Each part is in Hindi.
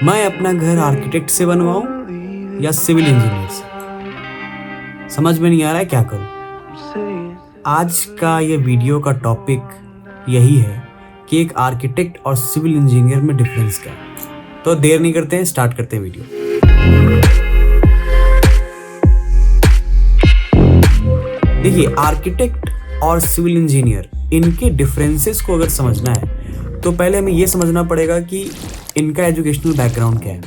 मैं अपना घर आर्किटेक्ट से बनवाऊं या सिविल इंजीनियर से, समझ में नहीं आ रहा है क्या करूं। आज का ये वीडियो का टॉपिक यही है कि एक आर्किटेक्ट और सिविल इंजीनियर में डिफरेंस क्या है। तो देर नहीं करते हैं, स्टार्ट करते हैं वीडियो। देखिए, आर्किटेक्ट और सिविल इंजीनियर, इनके डिफरेंसेस को अगर समझना है तो पहले हमें ये समझना पड़ेगा कि इनका एजुकेशनल बैकग्राउंड क्या है।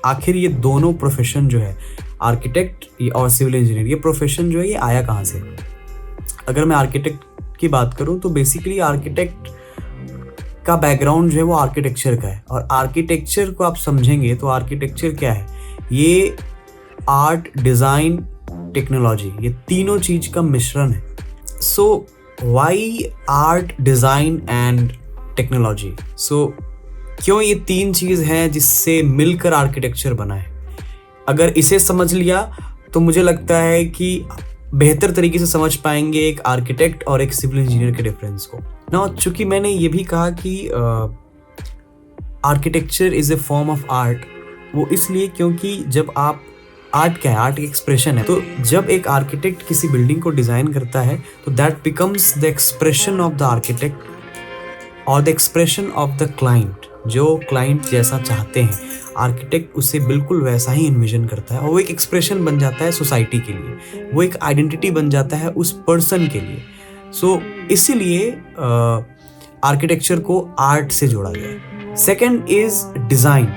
आखिर ये दोनों प्रोफेशन जो है, आर्किटेक्ट और सिविल इंजीनियर, ये प्रोफेशन जो है ये आया कहाँ से। अगर मैं आर्किटेक्ट की बात करूँ तो बेसिकली आर्किटेक्ट का बैकग्राउंड जो है वो आर्किटेक्चर का है, और आर्किटेक्चर को आप समझेंगे तो आर्किटेक्चर क्या है, ये आर्ट, डिज़ाइन, टेक्नोलॉजी, ये तीनों चीज़ का मिश्रण है। So why art, design and technology? So क्यों ये तीन चीज़ हैं जिससे मिलकर आर्किटेक्चर बना है। अगर इसे समझ लिया तो मुझे लगता है कि बेहतर तरीके से समझ पाएंगे एक आर्किटेक्ट और एक सिविल इंजीनियर के डिफरेंस को ना। चूंकि मैंने ये भी कहा कि architecture is a form of art, वो इसलिए क्योंकि जब आप, आर्ट क्या है, आर्ट एक एक्सप्रेशन है। तो जब एक आर्किटेक्ट किसी बिल्डिंग को डिज़ाइन करता है तो that becomes the expression of the architect और the expression of the client. जो क्लाइंट जैसा चाहते हैं, आर्किटेक्ट उसे बिल्कुल वैसा ही इन्विजन करता है, और वो एक एक्सप्रेशन बन जाता है सोसाइटी के लिए, वो एक आइडेंटिटी बन जाता है उस पर्सन के लिए। सो इसीलिए आर्किटेक्चर को आर्ट से जोड़ा गया है। Second is design.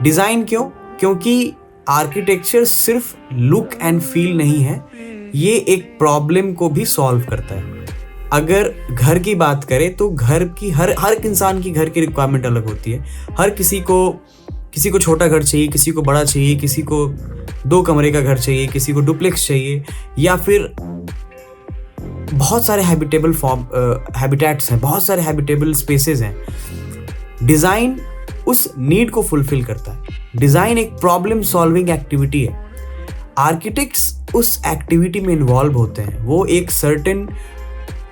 डिज़ाइन क्यों? क्योंकि आर्किटेक्चर सिर्फ लुक एंड फील नहीं है, ये एक प्रॉब्लम को भी सॉल्व करता है। अगर घर की बात करें तो घर की हर इंसान की घर की रिक्वायरमेंट अलग होती है। हर किसी को छोटा घर चाहिए, किसी को बड़ा चाहिए, किसी को 2 कमरे का घर चाहिए, किसी को डुप्लेक्स चाहिए, या फिर बहुत सारे हैबिटेट्स हैं, बहुत सारे हैबिटेबल स्पेसेस हैं। डिज़ाइन उस नीड को फुलफिल करता है। डिज़ाइन एक प्रॉब्लम सॉल्विंग एक्टिविटी है। आर्किटेक्ट्स उस एक्टिविटी में इन्वॉल्व होते हैं, वो एक सर्टेन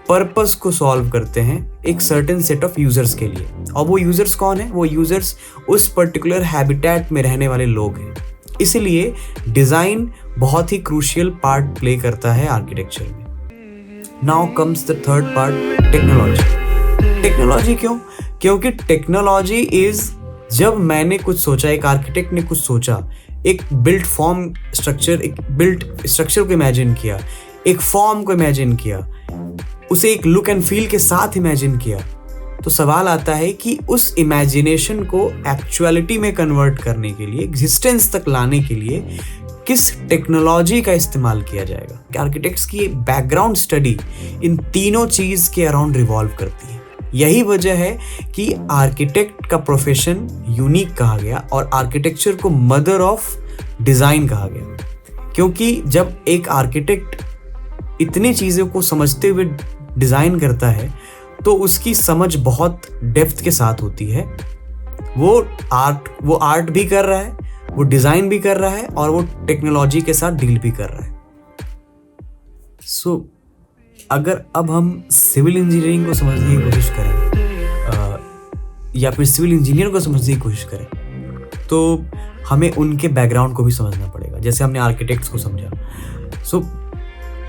पर्पस को सॉल्व करते हैं एक सर्टेन सेट ऑफ यूजर्स के लिए। और वो यूजर्स कौन है? वो यूजर्स उस पर्टिकुलर हैबिटेट में रहने वाले लोग हैं। इसलिए डिज़ाइन बहुत ही क्रूशियल पार्ट प्ले करता है आर्किटेक्चर में। Now comes the third part, technology. Technology क्यों? क्योंकि टेक्नोलॉजी इज, जब मैंने कुछ सोचा, एक आर्किटेक्ट ने कुछ सोचा, एक बिल्ट फॉर्म स्ट्रक्चर, एक बिल्ट स्ट्रक्चर को इमेजिन किया, एक फॉर्म को इमेजिन किया, उसे एक लुक एंड फील के साथ इमेजिन किया, तो सवाल आता है कि उस इमेजिनेशन को एक्चुअलिटी में कन्वर्ट करने के लिए, एग्जिस्टेंस तक लाने के लिए किस टेक्नोलॉजी का इस्तेमाल किया जाएगा। आर्किटेक्ट्स की बैकग्राउंड स्टडी इन तीनों चीज़ के अराउंड रिवॉल्व करती है। यही वजह है कि आर्किटेक्ट का प्रोफेशन यूनिक कहा गया और आर्किटेक्चर को मदर ऑफ डिज़ाइन कहा गया, क्योंकि जब एक आर्किटेक्ट इतनी चीज़ों को समझते हुए डिज़ाइन करता है तो उसकी समझ बहुत डेप्थ के साथ होती है। वो आर्ट भी कर रहा है, वो डिज़ाइन भी कर रहा है, और वो टेक्नोलॉजी के साथ डील भी कर रहा है। सो अगर अब हम सिविल इंजीनियरिंग को समझने की कोशिश करें या फिर सिविल इंजीनियर को समझने की कोशिश करें, तो हमें उनके बैकग्राउंड को भी समझना पड़ेगा, जैसे हमने आर्किटेक्ट्स को समझा। सो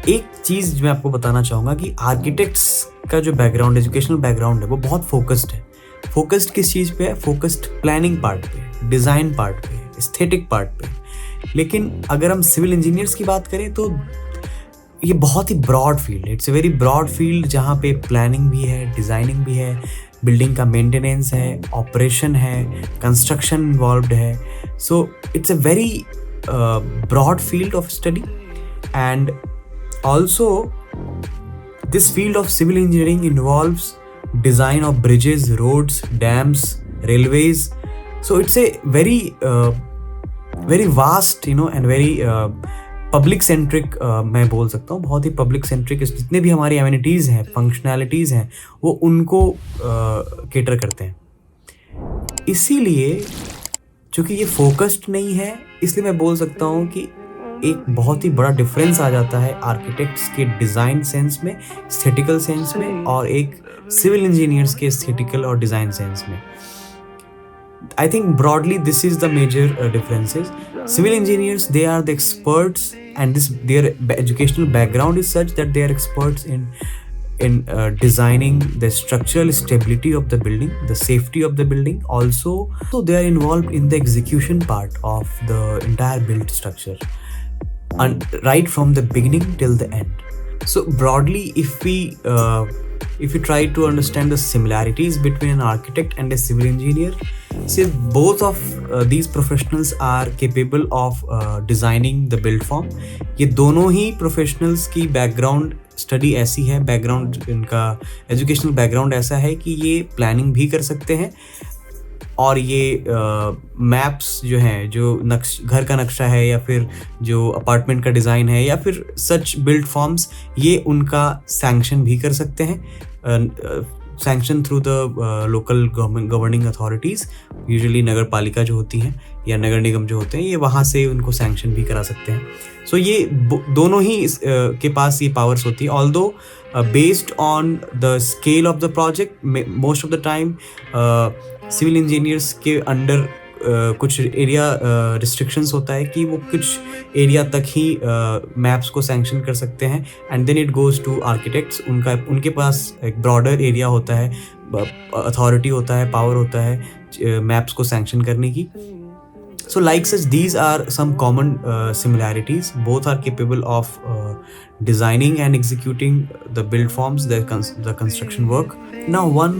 एक चीज़ मैं आपको बताना चाहूँगा कि आर्किटेक्ट्स का जो बैकग्राउंड, एजुकेशनल बैकग्राउंड है, वो बहुत फोकस्ड है। फोकस्ड किस चीज़ पे है? फोकस्ड प्लानिंग पार्ट पे, डिज़ाइन पार्ट पे, एस्थेटिक पार्ट पे। लेकिन अगर हम सिविल इंजीनियर्स की बात करें तो ये बहुत ही ब्रॉड फील्ड है। It's a very broad field, जहाँ पे प्लानिंग भी है, डिज़ाइनिंग भी है, बिल्डिंग का मेंटेनेंस है, ऑपरेशन है, कंस्ट्रक्शन इन्वॉल्व्ड है। So it's a very broad field of study, and also this field of civil engineering involves design of bridges, roads, dams, railways. So it's a very vast, and very public centric, मैं बोल सकता हूँ, बहुत ही पब्लिक सेंट्रिक। जितने भी हमारी एमिनिटीज़ हैं, फंक्शनैलिटीज़ हैं, वो उनको केटर करते हैं। इसीलिए चूँकि ये फोकस्ड नहीं है, इसलिए मैं बोल सकता हूँ कि एक बहुत ही बड़ा डिफरेंस आ जाता है आर्किटेक्ट्स के डिज़ाइन सेंस में, एस्थेटिकल सेंस में, और एक सिविल इंजीनियर्स के एस्थेटिकल और डिज़ाइन सेंस में। I think broadly this is the major differences. Civil engineers, they are the experts, and their educational background is such that they are experts in designing the structural stability of the building, the safety of the building. Also, so they are involved in the execution part of the entire built structure, and right from the beginning till the end. So broadly, if we try to understand the similarities between an architect and a civil engineer, say both of these professionals are capable of designing the built form. ये दोनों ही professionals की background स्टडी ऐसी है, बैकग्राउंड इनका एजुकेशनल बैकग्राउंड ऐसा है कि ये प्लानिंग भी कर सकते हैं, और ये मैप्स जो हैं, जो घर का नक्शा है या फिर जो अपार्टमेंट का डिज़ाइन है या फिर सच बिल्ड फॉर्म्स, ये उनका सैंक्शन भी कर सकते हैं, sanction through the local governing authorities, usually Nagar Palika जो होती हैं या नगर निगम जो होते हैं, ये वहाँ से उनको सैंक्शन भी करा सकते हैं. सो ये दोनों ही के पास ये पावर्स होती है. Although based on the scale of the project, most of the time civil engineers के अंडर कुछ एरिया रिस्ट्रिक्शंस होता है कि वो कुछ एरिया तक ही मैप्स को सैंक्शन कर सकते हैं, and then it goes to architects. उनके पास एक ब्रॉडर एरिया होता है, अथॉरिटी होता है, पावर होता है मैप्स को सैंक्शन करने की. So like such, these are some common similarities. Both are capable of designing and executing the build forms, the construction work. Now, one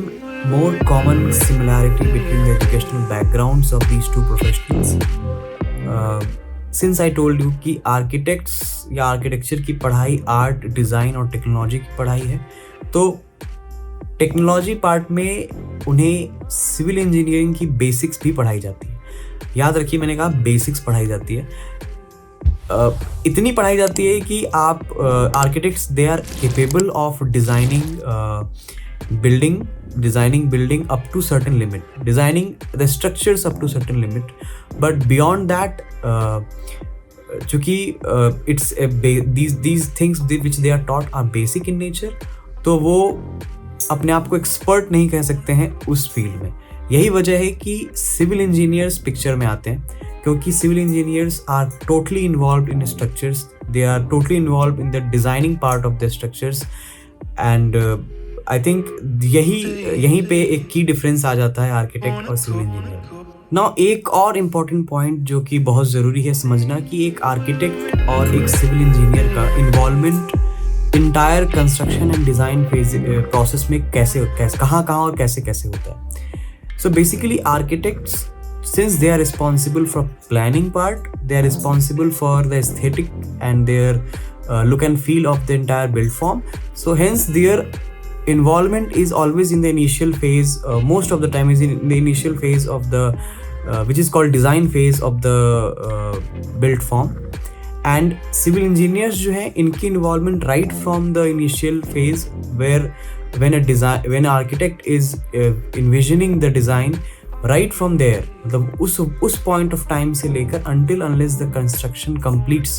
more common similarity between the educational backgrounds of these two professionals. Since I told you कि architects या architecture की पढ़ाई art, design और technology की पढ़ाई है, तो टेक्नोलॉजी पार्ट में उन्हें सिविल इंजीनियरिंग की बेसिक्स भी पढ़ाई जाती है. याद रखिए, मैंने कहा बेसिक्स पढ़ाई जाती है. इतनी पढ़ाई जाती है कि आप architects, they are capable of designing building up to certain limit, designing the structures up to certain limit, but beyond that, चूँकि it's these things which they are taught are basic in nature, तो वो अपने आप को एक्सपर्ट नहीं कह सकते हैं उस फील्ड में. यही वजह है कि सिविल इंजीनियर्स पिक्चर में आते हैं, क्योंकि civil engineers are totally involved in structures, they are totally involved in the designing part of the structures. And I think यहीं पे एक की डिफरेंस आ जाता है आर्किटेक्ट और सिविल इंजीनियर. नाउ एक और इम्पॉर्टेंट पॉइंट जो कि बहुत ज़रूरी है समझना, कि एक आर्किटेक्ट और एक सिविल इंजीनियर का involvement entire construction and design phase process में कहाँ और कैसे होता है. So basically, architects, since they are responsible for planning part, they are responsible for the aesthetic and their look and feel of the entire build form. So hence their involvement is always in the initial phase, most of the time is in the initial phase of the which is called design phase of the build form. And civil engineers जो हैं, इनकी involvement right from the initial phase, where when an architect is envisioning the design, right from there, मतलब उस point of time से लेकर until unless the construction completes,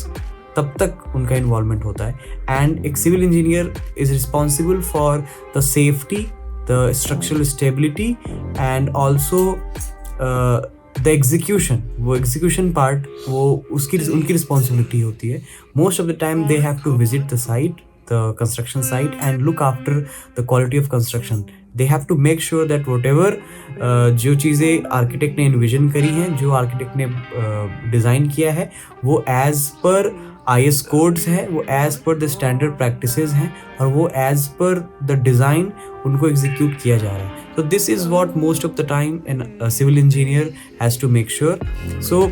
तब तक उनका involvement होता है. And एक civil engineer is responsible for the safety, the structural stability, and also the execution. वो execution part, वो उनकी responsibility होती है. Most of the time they have to visit the site, the construction site, and look after the quality of construction. They have to make sure that whatever जो चीज़ें आर्किटेक्ट ने इन्विजन करी हैं, जो आर्किटेक्ट ने डिज़ाइन किया है, वो एज पर IS कोड्स है, वो as per the standard practices हैं, और वो एज पर द डिज़ाइन उनको एग्जीक्यूट किया जा रहा है. So this is what most of the time a civil engineer has to make sure. So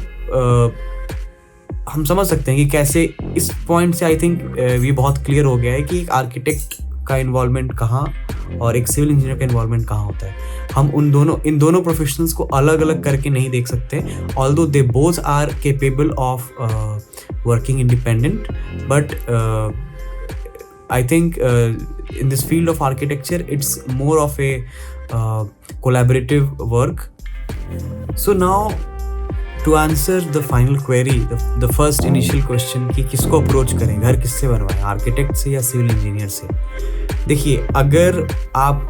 हम समझ सकते हैं कि कैसे इस पॉइंट से आई थिंक ये बहुत क्लियर हो गया है कि एक आर्किटेक्ट का इन्वॉल्वमेंट कहाँ और एक सिविल इंजीनियर का इन्वॉल्वमेंट कहाँ होता है. हम इन दोनों प्रोफेशनल्स को अलग अलग करके नहीं देख सकते, although they both are capable of working independent, but I think in this field of architecture, it's more of a collaborative work. So now, to answer the final query, the first initial question कि किसको अप्रोच करें, घर किससे बनवाएं, आर्किटेक्ट से या सिविल इंजीनियर से. देखिए, अगर आप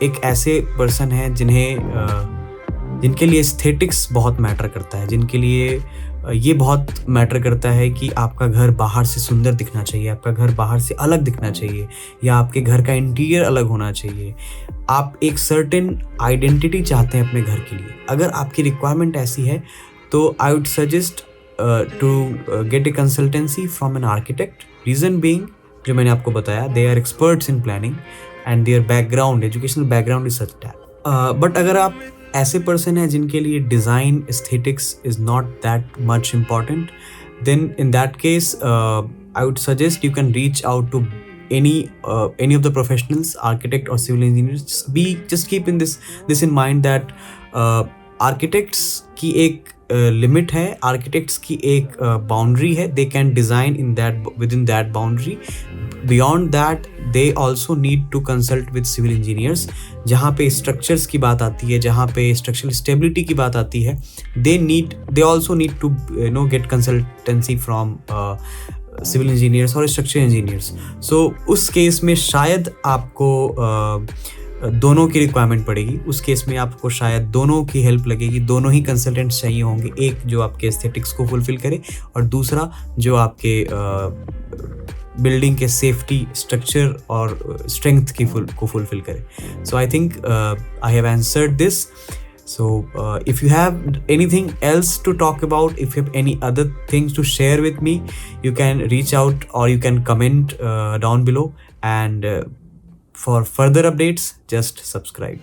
एक ऐसे पर्सन हैं जिन्हें जिनके लिए एस्थेटिक्स बहुत मैटर करता है, जिनके लिए ये बहुत मैटर करता है कि आपका घर बाहर से सुंदर दिखना चाहिए, आपका घर बाहर से अलग दिखना चाहिए, या आपके घर का इंटीरियर अलग होना चाहिए। आप एक सर्टेन आइडेंटिटी चाहते हैं अपने घर के लिए। अगर आपकी रिक्वायरमेंट ऐसी है तो I would suggest to get a consultancy from an architect. Reason being, जो मैंने आपको बताया, they are experts in planning and their background, educational background is such that. But अगर आप ऐसे पर्सन हैं जिनके लिए design aesthetics is not that much important, then in that case I would suggest you can reach out to any of the professionals, architect or civil engineers. Just keep in this in mind that architects की एक लिमिट है, आर्किटेक्ट्स की एक बाउंड्री है, they can design in that with in that boundary. Beyond that they also need to consult with civil engineers. जहाँ पे स्ट्रक्चर्स की बात आती है, जहाँ पे स्ट्रक्चरल स्टेबिलिटी की बात आती है, they also need to get consultancy from civil engineers और स्ट्रक्चर इंजीनियर्स। सो उस केस में शायद आपको दोनों की रिक्वायरमेंट पड़ेगी। उस केस में आपको शायद दोनों की हेल्प लगेगी, दोनों ही कंसल्टेंट्स चाहिए होंगे, एक जो आपके एस्थेटिक्स को फुलफिल करे और दूसरा जो आपके बिल्डिंग के सेफ्टी, स्ट्रक्चर और स्ट्रेंथ को फुलफिल करे। So I think I have answered this. So if you have anything else to talk about, if you have any other things to share with me, you can reach out or you can comment down below, and for further updates just subscribe.